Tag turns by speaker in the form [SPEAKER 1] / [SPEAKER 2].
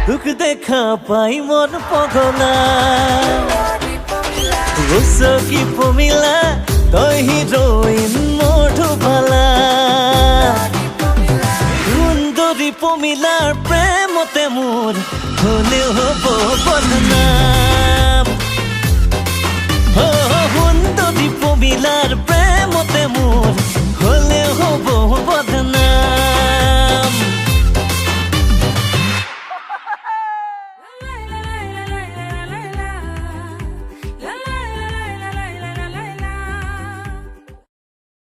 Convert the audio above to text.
[SPEAKER 1] তোক দেখা পাই মন পগলা কি প্রমিলা তই হিরোইন মধুবালা সুন্দরী প্রমিলার প্রেমতে মোর হলেও হব বদনা